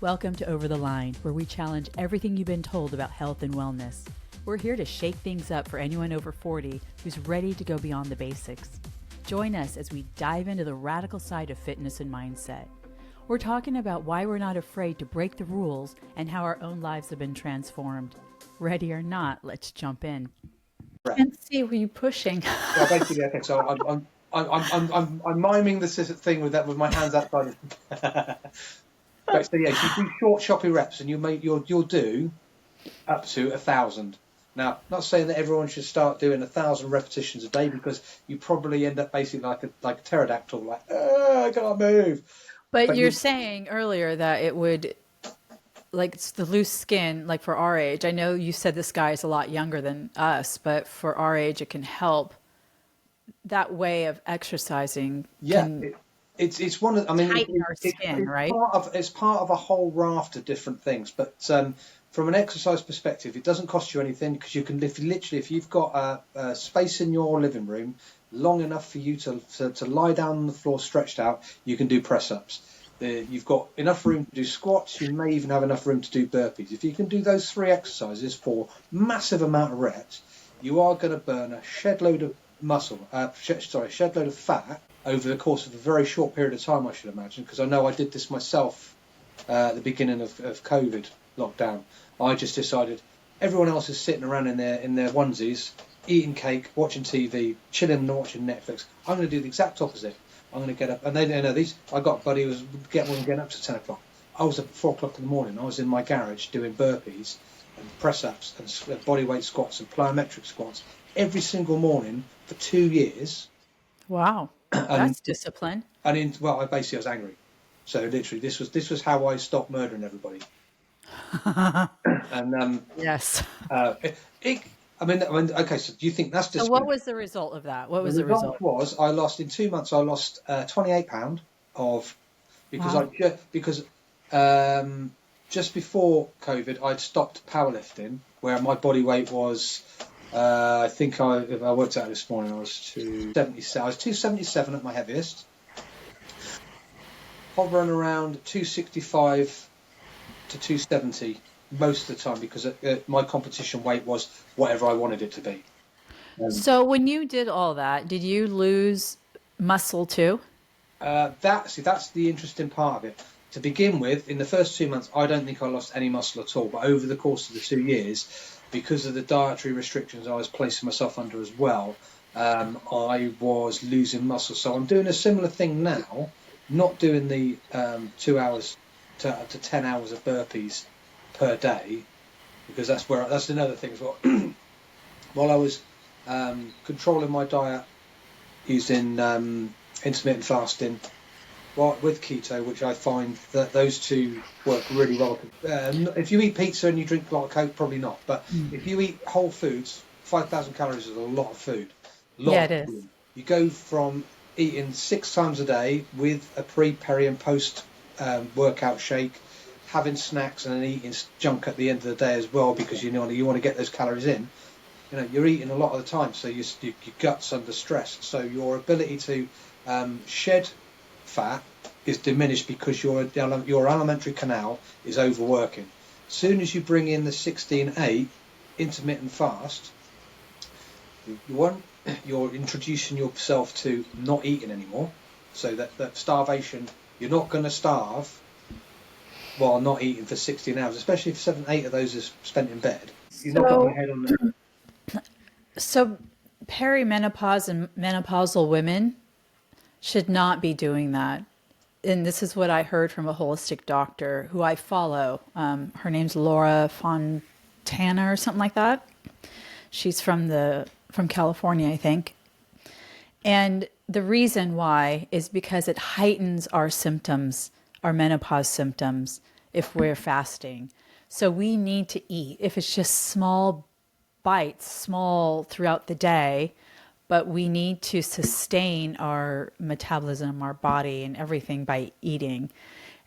Welcome to Over the Line, where we challenge everything you've been told about health and wellness. We're here to shake things up for anyone over 40 who's ready to go beyond the basics. Join us as we dive into the radical side of fitness and mindset. We're talking about why we're not afraid to break the rules and how our own lives have been transformed. Ready or not, let's jump in. I can't see who you're pushing. Well, basically, okay. So I'm miming the thing with that with my hands outside. Right, so yes, you do short, choppy reps, and you'll do up to 1,000. Now, not saying that everyone should start doing 1,000 repetitions a day, because you probably end up basically like a pterodactyl, like I can't move. But you're saying earlier that it would, like, it's the loose skin, like for our age. I know you said this guy is a lot younger than us, but for our age, it can help. That way of exercising. Yeah, it's one of. I mean, tighten our skin, right? It's part of a whole raft of different things. But from an exercise perspective, it doesn't cost you anything, because you can if you've got a space in your living room long enough for you to lie down on the floor stretched out, you can do press ups. You've got enough room to do squats. You may even have enough room to do burpees. If you can do those 3 exercises for massive amount of reps, you are going to burn a shed load of shed load of fat over the course of a very short period of time, I should imagine, because I know I did this myself at the beginning of COVID lockdown. I just decided everyone else is sitting around in their onesies, eating cake, watching TV, chilling and watching Netflix. I'm going to do the exact opposite. I'm going to get up, and they know these. I got a buddy who was getting up to 10 o'clock. I was up at 4 o'clock in the morning. I was in my garage doing burpees and press ups and bodyweight squats and plyometric squats every single morning for 2 years. Wow, that's discipline. And I was angry. So literally, this was how I stopped murdering everybody. And yes. Okay. So do you think that's discipline? So what was the result of that? What was the result? Was I lost in 2 months? I lost 28 pound because just before COVID, I'd stopped powerlifting, where my body weight was. I think if I worked out this morning, I was 277. I was 277 at my heaviest, hovering around 265 to 270 most of the time, because my competition weight was whatever I wanted it to be. So when you did all that, did you lose muscle too? That's the interesting part of it. To begin with, in the first 2 months, I don't think I lost any muscle at all. But over the course of the 2 years, because of the dietary restrictions I was placing myself under as well, I was losing muscle. So I'm doing a similar thing now, not doing the 2 hours to 10 hours of burpees per day, because that's another thing as well. While I was controlling my diet using intermittent fasting, with keto, which I find that those two work really well. If you eat pizza and you drink a lot of Coke, probably not. But if you eat whole foods, 5,000 calories is a lot of food. It is. You go from eating 6 times a day with a pre, peri, and post workout shake, having snacks, and then eating junk at the end of the day as well, because you want to get those calories in. You're eating a lot of the time, so your gut's under stress. So your ability to shed fat is diminished, because your alimentary canal is overworking. As soon as you bring in the 16-8 intermittent fast, you're introducing yourself to not eating anymore. So that starvation, you're not going to starve while not eating for 16 hours, especially if 7-8 of those are spent in bed. You're not putting your head on there. So perimenopause and menopausal women should not be doing that. And this is what I heard from a holistic doctor who I follow. Her name's Laura Fontana or something like that. She's from California, I think. And the reason why is because it heightens our symptoms, our menopause symptoms, if we're fasting. So we need to eat. If it's just small bites, small throughout the day, but we need to sustain our metabolism, our body, and everything by eating.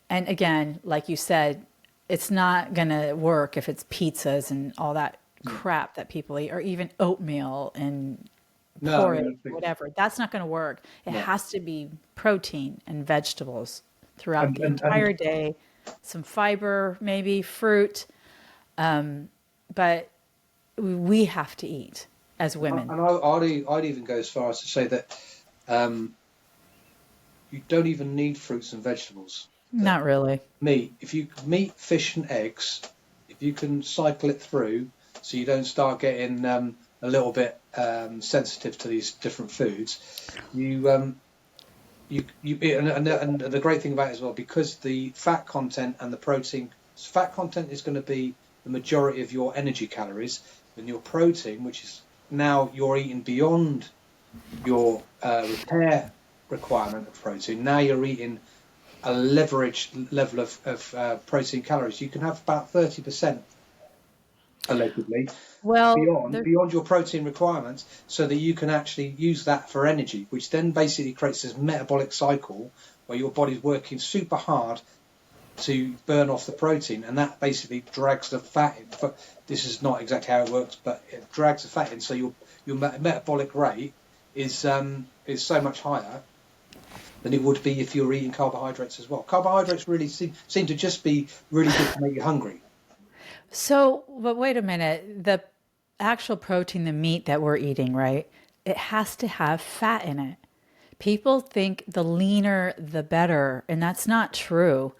And again, like you said, it's not going to work if it's pizzas and all that crap that people eat, or even oatmeal and porridge, whatever. That's not going to work. It has to be protein and vegetables throughout the entire day. some fiber, maybe fruit. But we have to eat as women. And I'd even go as far as to say that you don't even need fruits and vegetables. Not really. Meat, fish, and eggs, if you can cycle it through, so you don't start getting a little bit sensitive to these different foods, and the great thing about it as well, because the fat content and the protein, fat content is going to be the majority of your energy calories, and your protein, which is now you're eating beyond your repair requirement of protein. Now you're eating a leveraged level of protein calories. You can have about 30% allegedly Well, beyond your protein requirements, so that you can actually use that for energy, which then basically creates this metabolic cycle where your body's working super hard to burn off the protein, and that basically drags the fat in. But this is not exactly how it works, but it drags the fat in, so your metabolic rate is so much higher than it would be if you were eating carbohydrates as well. Carbohydrates really seem to just be really good to make you hungry. so, but wait a minute. The actual protein, the meat that we're eating, right? It has to have fat in it. People think the leaner, the better, and that's not true.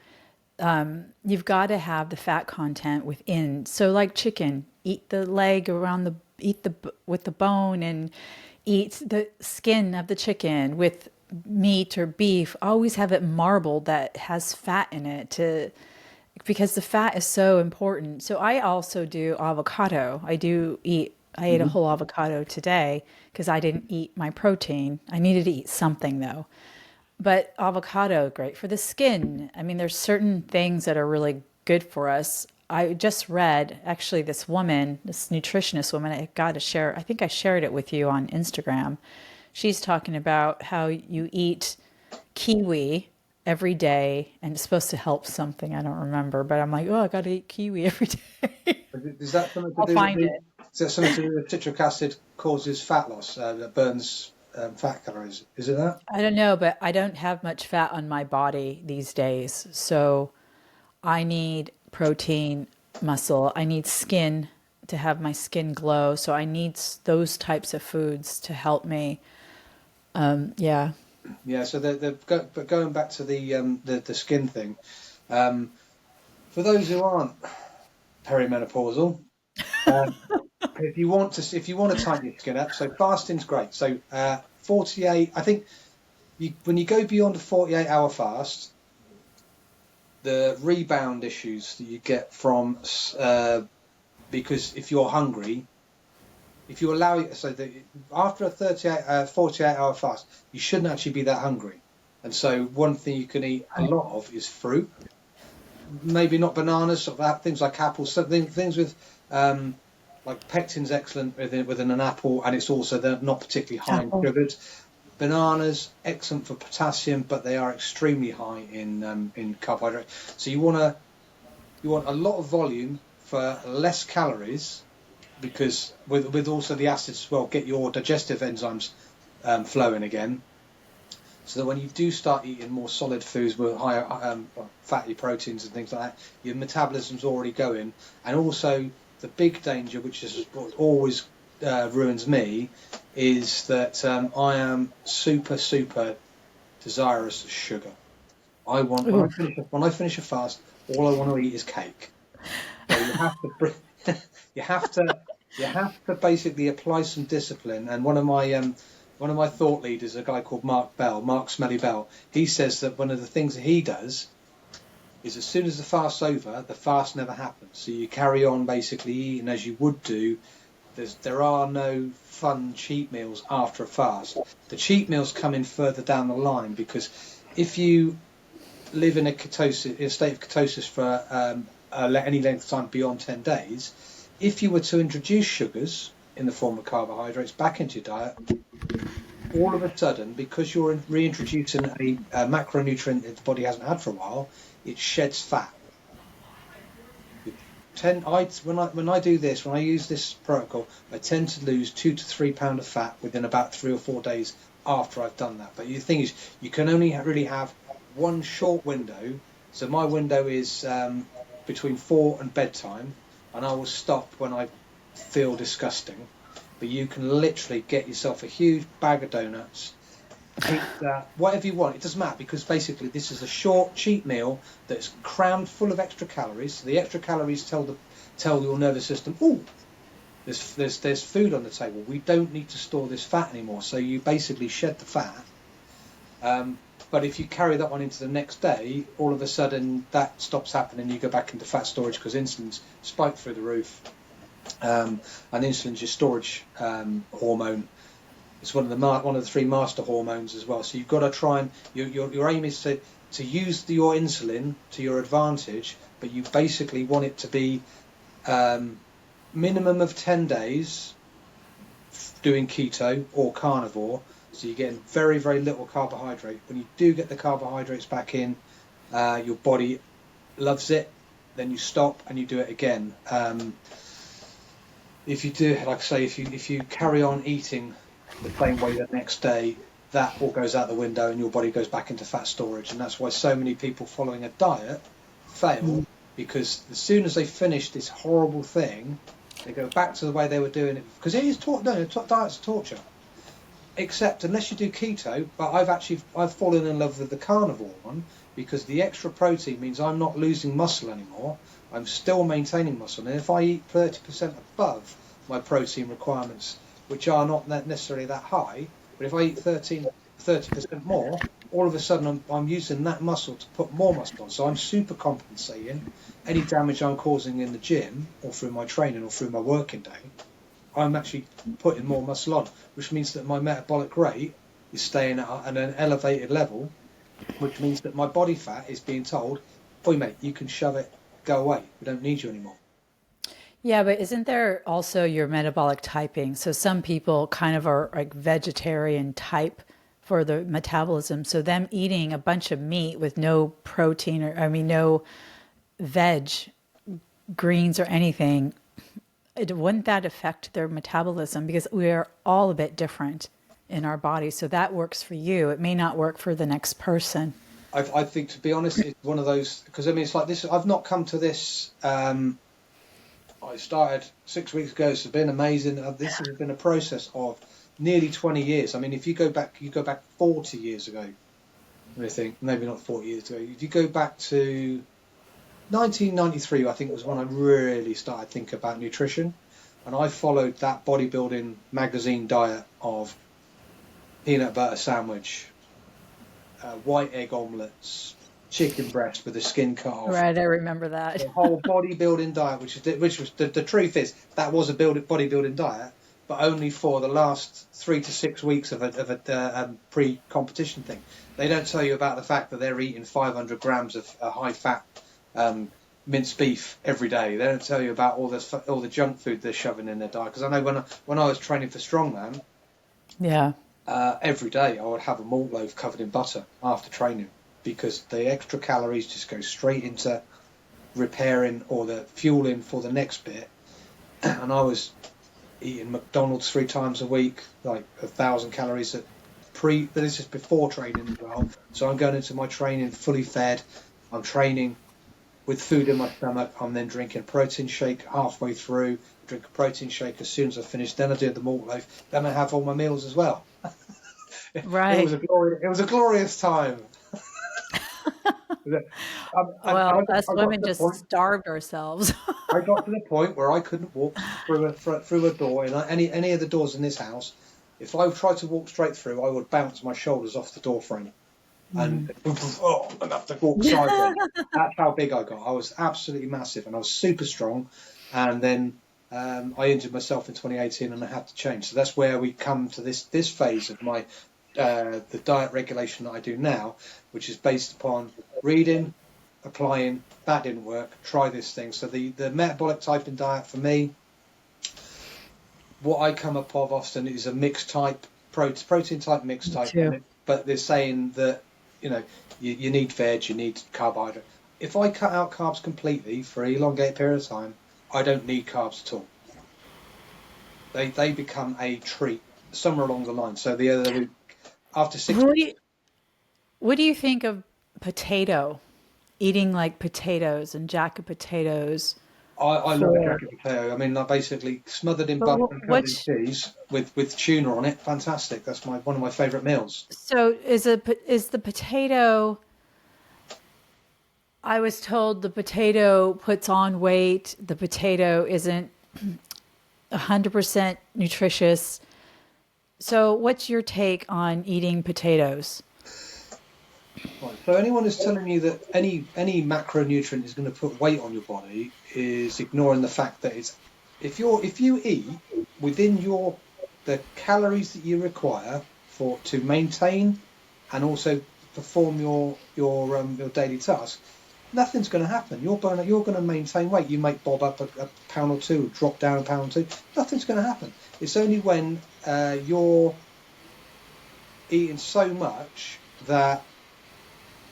You've got to have the fat content within. So, like chicken, eat the leg with the bone, and eat the skin of the chicken with meat or beef. Always have it marbled that has fat in it because the fat is so important. So I also do avocado. I ate a Mm-hmm. whole avocado today because I didn't eat my protein. I needed to eat something though. But avocado, great for the skin. I mean, there's certain things that are really good for us. I just read, actually, this nutritionist woman, I got to share, I think I shared it with you on Instagram. She's talking about how you eat kiwi every day and it's supposed to help something. I don't remember, but I'm like, oh, I got to eat kiwi every day. Is that something to I'll do with find it. is that something to do with citric acid causes fat loss, that burns fat calories? Is it that? I don't know, but I don't have much fat on my body these days. So I need protein, muscle. I need skin to have my skin glow. So I need those types of foods to help me. Yeah. Yeah. So but going back to the skin thing, um, for those who aren't perimenopausal, um, if you want to tighten your skin up, so fasting's great. So 48, I think when you go beyond a 48-hour fast, the rebound issues that you get from because if you're hungry, if you allow it, so that after a 48-hour fast, you shouldn't actually be that hungry. And so one thing you can eat a lot of is fruit, maybe not bananas, sort of things like apples, things with like pectin's excellent within an apple, and it's also they're not particularly high in Apple. sugars. Bananas excellent for potassium, but they are extremely high in carbohydrate. So you want a lot of volume for less calories, because with also the acids as well, get your digestive enzymes flowing again, so that when you do start eating more solid foods with higher fatty proteins and things like that, your metabolism's already going. And also the big danger, which is what always ruins me, is that I am super desirous of sugar. I want Ooh. when I finish a fast, all I want to eat is cake. So you have to you have to you have to basically apply some discipline. And one of my thought leaders, a guy called Mark Smelly Bell, he says that one of the things that he does is as soon as the fast's over, the fast never happens. So you carry on basically eating as you would do. There are no fun cheat meals after a fast. The cheat meals come in further down the line, because if you live in a state of ketosis for any length of time beyond 10 days, if you were to introduce sugars in the form of carbohydrates back into your diet, all of a sudden, because you're reintroducing a macronutrient that the body hasn't had for a while, it sheds fat. When I do this, when I use this protocol, I tend to lose 2 to 3 pounds of fat within about 3 or 4 days after I've done that. But the thing is, you can only really have one short window So my window is between 4 and bedtime, and I will stop when I feel disgusting. But you can literally get yourself a huge bag of donuts, pizza, whatever you want. It doesn't matter, because basically this is a short, cheap meal that's crammed full of extra calories. So the extra calories tell your nervous system, oh, there's food on the table. We don't need to store this fat anymore. So you basically shed the fat. But if you carry that one into the next day, all of a sudden that stops happening. You go back into fat storage because insulin's spiked through the roof. And insulin's your storage hormone. It's one of the three master hormones as well. So you've got to try and your aim is to use your insulin to your advantage, but you basically want it to be minimum of 10 days doing keto or carnivore. So you're getting very, very little carbohydrate. When you do get the carbohydrates back in, your body loves it. Then you stop and you do it again. If you do, like I say, if you carry on eating the same way the next day, that all goes out the window and your body goes back into fat storage. And that's why so many people following a diet fail, because as soon as they finish this horrible thing, they go back to the way they were doing it. Because it is diet's torture. Except unless you do keto, but I've fallen in love with the carnivore one, because the extra protein means I'm not losing muscle anymore. I'm still maintaining muscle. And if I eat 30% above my protein requirements, which are not necessarily that high, but if I eat 30% more, all of a sudden I'm using that muscle to put more muscle on. So I'm super compensating any damage I'm causing in the gym or through my training or through my working day. I'm actually putting more muscle on, which means that my metabolic rate is staying at an elevated level, which means that my body fat is being told, "Boy, mate, you can shove it, go away. We don't need you anymore." Yeah, but isn't there also your metabolic typing? So some people kind of are like vegetarian type for the metabolism. So them eating a bunch of meat with no protein no veg, greens or anything, wouldn't that affect their metabolism? Because we're all a bit different in our bodies. So that works for you. It may not work for the next person. I think, to be honest, it's one of those, because I mean, it's like this. I've not come to this. I started 6 weeks ago. It's been amazing. This has been a process of nearly 20 years. I mean, if you go back 40 years ago, I think, maybe not 40 years ago. If you go back to 1993, I think, was when I really started thinking about nutrition. And I followed that bodybuilding magazine diet of peanut butter sandwich, white egg omelettes, chicken breast with the skin cut off. Right, I remember that. The whole bodybuilding diet, which was the truth is that was a bodybuilding diet, but only for the last 3 to 6 weeks of a pre-competition thing. They don't tell you about the fact that they're eating 500 grams of high-fat minced beef every day. They don't tell you about all the junk food they're shoving in their diet. Because I know when I was training for strongman, yeah, every day I would have a malt loaf covered in butter after training, because the extra calories just go straight into repairing or the fueling for the next bit. And I was eating McDonald's 3 times a week, like 1,000 calories but this is before training as well. So I'm going into my training fully fed. I'm training with food in my stomach. I'm then drinking a protein shake halfway through. Drink a protein shake as soon as I finish. Then I do the malt loaf. Then I have all my meals as well. right. It was a glorious time. Well, us women just starved ourselves. I got to the point where I couldn't walk through a door in any of the doors in this house. If I tried to walk straight through, I would bounce my shoulders off the door frame and and have to walk sideways. That's how big I got. I was absolutely massive, and I was super strong. And then I injured myself in 2018, and I had to change. So that's where we come to this phase of my the diet regulation that I do now, which is based upon reading, applying. That didn't work. Try this thing. So the metabolic typing diet for me, what I come up of often is a mixed type, protein type, mixed type. But they're saying that you need veg, you need carbohydrate. If I cut out carbs completely for an elongated period of time, I don't need carbs at all. They become a treat somewhere along the line. So the other after 6 What do you think of potato? eating like potatoes and jacket potatoes I love a for, jacket potato. I mean, like basically smothered in but butter and covered in what's, cheese with tuna on it. Fantastic. That's one of my favourite meals. so is the potato, I was told the potato puts on weight. The potato isn't 100% nutritious. So what's your take on eating potatoes? Right. So anyone who's telling you that any macronutrient is going to put weight on your body is ignoring the fact that it's if you eat within the calories that you require for to maintain and also perform your daily tasks, nothing's going to happen. You're going to maintain weight. You might bob up a pound or two, drop down a pound or two. Nothing's going to happen. It's only when you're eating so much that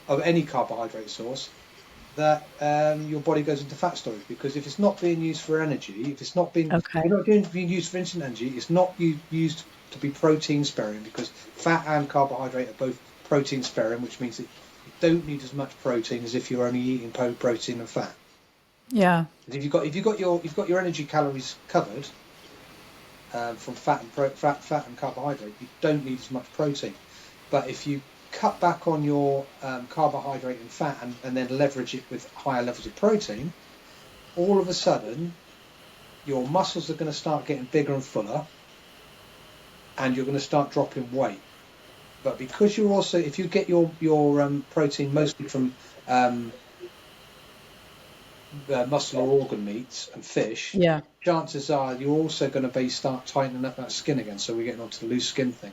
of any carbohydrate source that your body goes into fat storage, because if it's not being used for energy, if Okay. you're not being used for instant energy, it's not used to be protein sparing, because fat and carbohydrate are both protein sparing, which means that you don't need as much protein as if you're only eating protein and fat. Yeah. If you've got your energy calories covered from fat and carbohydrate, you don't need as much protein. But if you cut back on your carbohydrate and fat and then leverage it with higher levels of protein, all of a sudden your muscles are going to start getting bigger and fuller, and you're going to start dropping weight. But because you're also, if you get your protein mostly from muscle or organ meats and fish, Yeah. chances are you're also going to start tightening up that skin again. So we're getting onto the loose skin thing.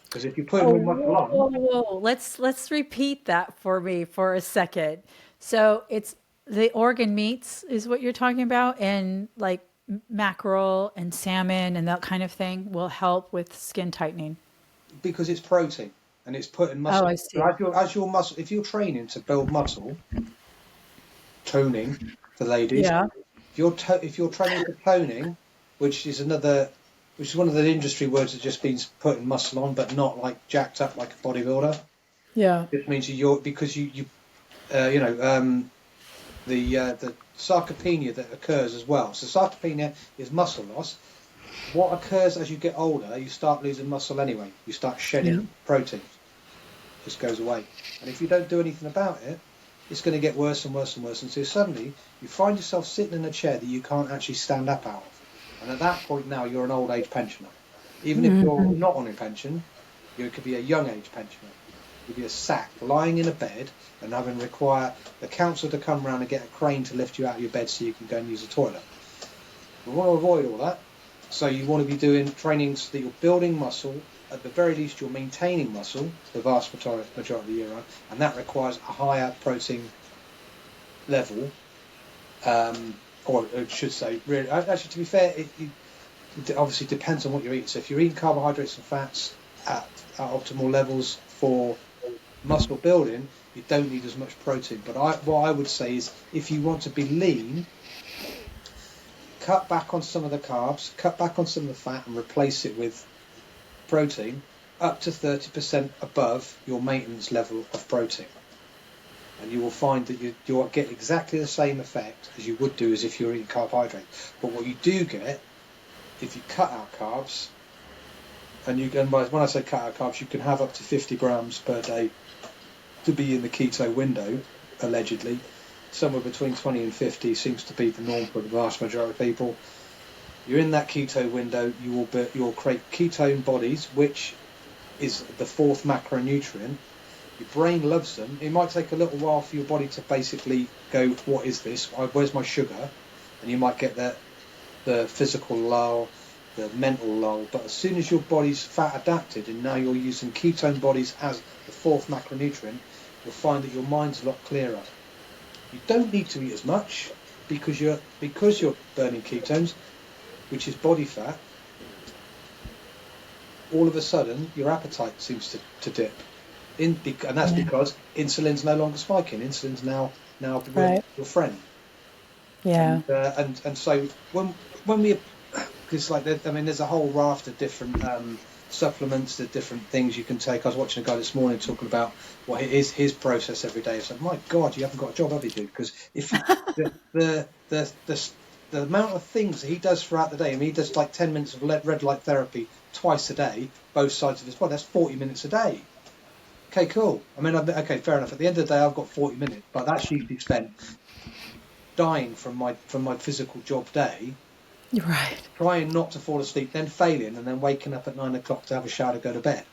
Because if you put Oh, more muscle whoa, on, whoa, whoa. Let's repeat that for me for a second. So it's the organ meats is what you're talking about, and like mackerel and salmon and that kind of thing will help with skin tightening. because it's protein and it's putting Oh, muscle. I So see. as your muscle, if you're training to build muscle, toning for ladies, Yeah. if you're training for toning, which is one of the industry words that just means putting muscle on, but not like jacked up like a bodybuilder. Yeah. It means you're because you know the sarcopenia that occurs as well. So sarcopenia is muscle loss. What occurs as you get older, you start losing muscle anyway. You start Yeah. shedding protein. It just goes away. And if you don't do anything about it, it's going to get worse and worse and worse. And so suddenly you find yourself sitting in a chair that you can't actually stand up out of. And at that point now you're an old age pensioner. Even if you're not on a pension, you could be a young age pensioner. You'd be a sack lying in a bed and having require the council to come around and get a crane to lift you out of your bed so you can go and use the toilet. We want to avoid all that. So you want to be doing training so that you're building muscle. At the very least, you're maintaining muscle the vast majority of the year round, and that requires a higher protein level, or I should say, really. Actually, to be fair, it obviously depends on what you're eating. So if you're eating carbohydrates and fats at optimal levels for muscle building, you don't need as much protein. But what I would say is, if you want to be lean, cut back on some of the carbs, cut back on some of the fat, and replace it with protein up to 30% above your maintenance level of protein. And you will find that you'll get exactly the same effect as you would do as if you're eating carbohydrates. But what you do get, if you cut out carbs, and when I say cut out carbs, you can have up to 50 grams per day to be in the keto window, allegedly. Somewhere between 20 and 50 seems to be the norm for the vast majority of people. You're in that keto window, you'll create ketone bodies, which is the fourth macronutrient. Your brain loves them. It might take a little while for your body to basically go, what is this? Where's my sugar? And you might get the physical lull, the mental lull. But as soon as your body's fat adapted and now you're using ketone bodies as the fourth macronutrient, you'll find that your mind's a lot clearer. You don't need to eat as much because you're burning ketones, which is body fat. All of a sudden, your appetite seems to dip, and that's Yeah. because insulin's no longer spiking. Insulin's now Right. your friend. Yeah. And so when we, because like I mean, there's a whole raft of different supplements, the different things you can take. I was watching a guy this morning talking about what it is his process every day. It's like, my God, you haven't got a job, have you, dude? Because if the amount of things that he does throughout the day, I mean, he does like 10 minutes of red light therapy twice a day, both sides of his body. That's 40 minutes a day. Okay, cool. I mean, okay, fair enough. At the end of the day, I've got 40 minutes, but that's usually spent dying from my physical job day, Right. trying not to fall asleep, then failing, and then waking up at 9 o'clock to have a shower to go to bed.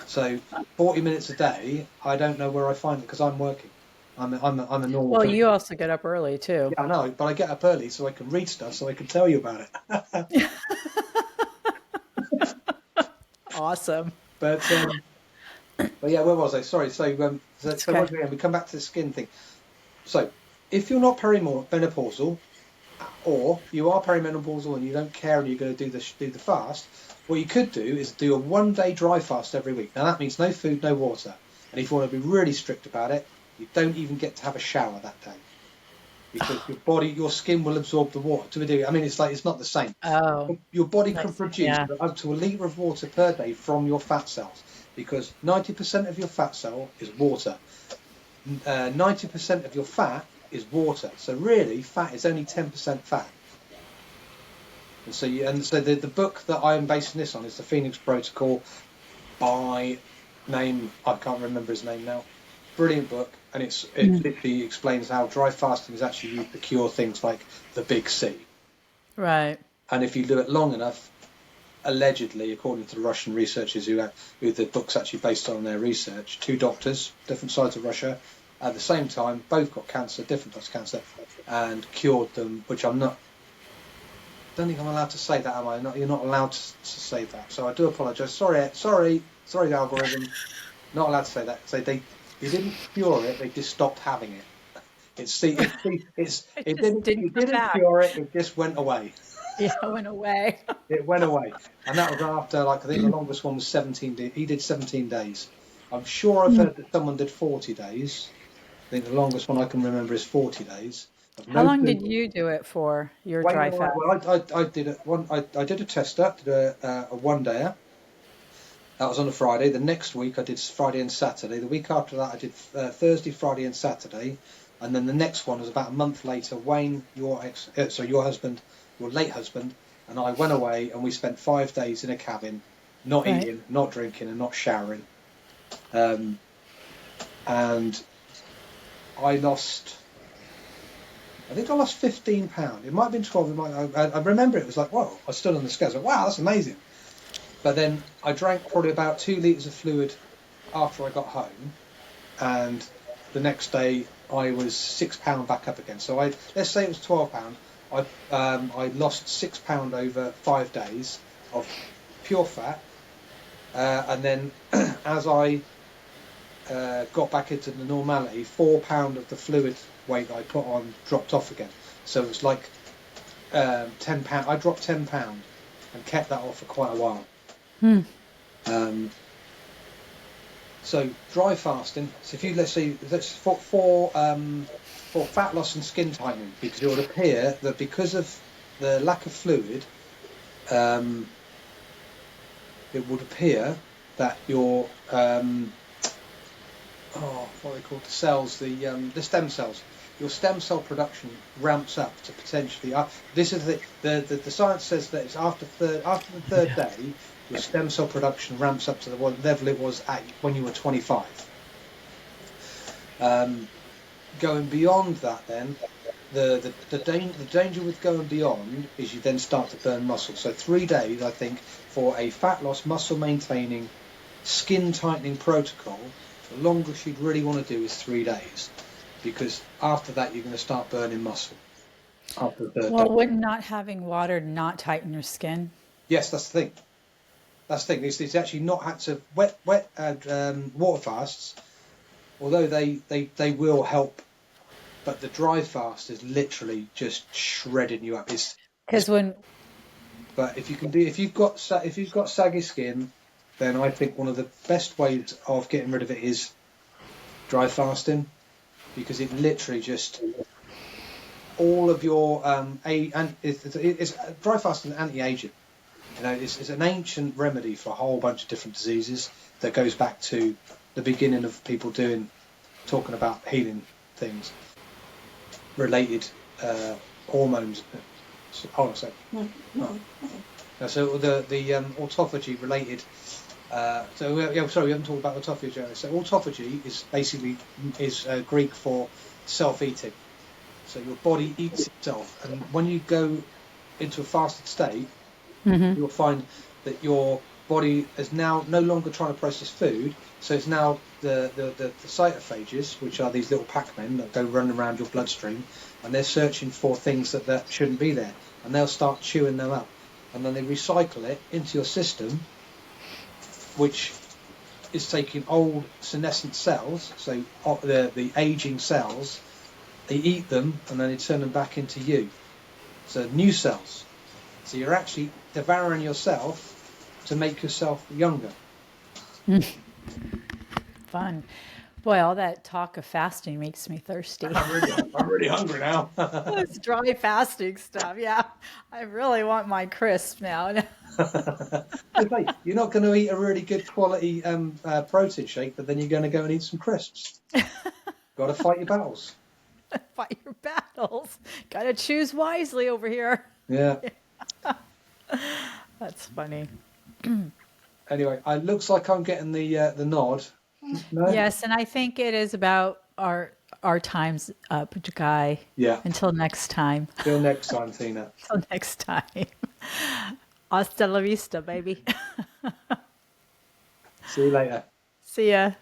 So 40 minutes a day, I don't know where I find it because I'm working. I'm a normal Well, person. you also get up early too. Yeah, I know, but I get up early so I can read stuff, so I can tell you about it. Awesome. But yeah, where was I? Sorry. So Okay. once again, we come back to the skin thing. So if you're not perimenopausal, or you are perimenopausal and you don't care and you're going to do the fast, what you could do is do a 1-day dry fast every week. Now that means no food, no water. And if you want to be really strict about it, you don't even get to have a shower that day, because your skin will absorb the water. I mean, it's not the same. Oh, Your body can nice. produce Yeah. up to a litre of water per day from your fat cells, because 90% of your fat cell is water. 90% of your fat is water. So really, fat is only 10% fat. And so the book that I am basing this on is the Phoenix Protocol by name, I can't remember his name now. Brilliant book, and it literally explains how dry fasting is actually used to cure things like the big C. Right. And if you do it long enough, allegedly, according to the Russian researchers who the book's actually based on their research, 2 doctors, different sides of Russia, at the same time, both got cancer, different types of cancer, and cured them, which I don't think I'm allowed to say that, am I? You're not allowed to say that. So I do apologise. Sorry, the algorithm. Not allowed to say that. So they didn't cure it, they just stopped having it. It didn't cure it, it just went away. Yeah, it went away. It went away. And that was after, like, I think the longest one was 17 days. He did 17 days. I'm sure I've heard that someone did 40 days. I think the longest one I can remember is 40 days. How long did you do it for, your dry fast? Well, I did it. I did a tester, did a 1-dayer. That was on a Friday. The next week I did Friday and Saturday. The week after that I did Thursday, Friday and Saturday. And then the next one was about a month later. Wayne, your husband, your late husband, and I went away and we spent 5 days in a cabin, not eating, not drinking and not showering. And I think I lost 15 pounds. It might have been 12. I remember it was like, whoa, I stood on the scales. Like, wow, that's amazing. But then I drank probably about 2 litres of fluid after I got home. And the next day I was 6 pounds back up again. So let's say it was 12 pounds. I lost 6 pounds over 5 days of pure fat. And then as I got back into the normality, 4 pounds of the fluid weight that I put on dropped off again. So it was like 10 pounds. I dropped 10 pounds and kept that off for quite a while. So dry fasting. So if you let's for fat loss and skin tightening, because it would appear that because of the lack of fluid, it would appear that your what are they called? The cells, the stem cells. Your stem cell production ramps up to potentially. This is the science says that it's after the third day, your stem cell production ramps up to the level it was at when you were 25. Going beyond that, then the danger with going beyond is you then start to burn muscle. So 3 days, I think, for a fat loss, muscle maintaining, skin tightening protocol. The longest you'd really want to do is 3 days, because after that you're going to start burning muscle. After the third day. Would not having water not tighten your skin? Yes, that's the thing. That's the thing. It's actually not had to wet water fasts, although they will help. But the dry fast is literally just shredding you up. But if you've got saggy skin, then I think one of the best ways of getting rid of it is dry fasting, because it literally just all of your it's dry fasting is anti-aging. It's an ancient remedy for a whole bunch of different diseases that goes back to the beginning of people talking about healing things, related hormones. Hold on a sec. So the autophagy related. Sorry, we haven't talked about autophagy earlier. So autophagy is basically Greek for self-eating. So your body eats itself, and when you go into a fasted state, you'll find that your body is now no longer trying to process food. So it's now the cytophages, which are these little Pac-Men that go running around your bloodstream, and they're searching for things that shouldn't be there, and they'll start chewing them up, and then they recycle it into your system, which is taking old senescent cells, so the aging cells, they eat them, and then they turn them back into you. So new cells. So you're actually devouring yourself to make yourself younger. Fun. Boy, all that talk of fasting makes me thirsty. I'm really hungry now. It's dry fasting stuff. Yeah, I really want my crisp now. You're not going to eat a really good quality protein shake, but then you're going to go and eat some crisps. Got to fight your battles. Fight your battles. Got to choose wisely over here. Yeah. That's funny. Anyway, it looks like I'm getting the nod. No? Yes, and I think it is about our time's up, Guy. Yeah. Until next time. Till next time, Tina. Till next time. Hasta la vista, baby. See you later. See ya.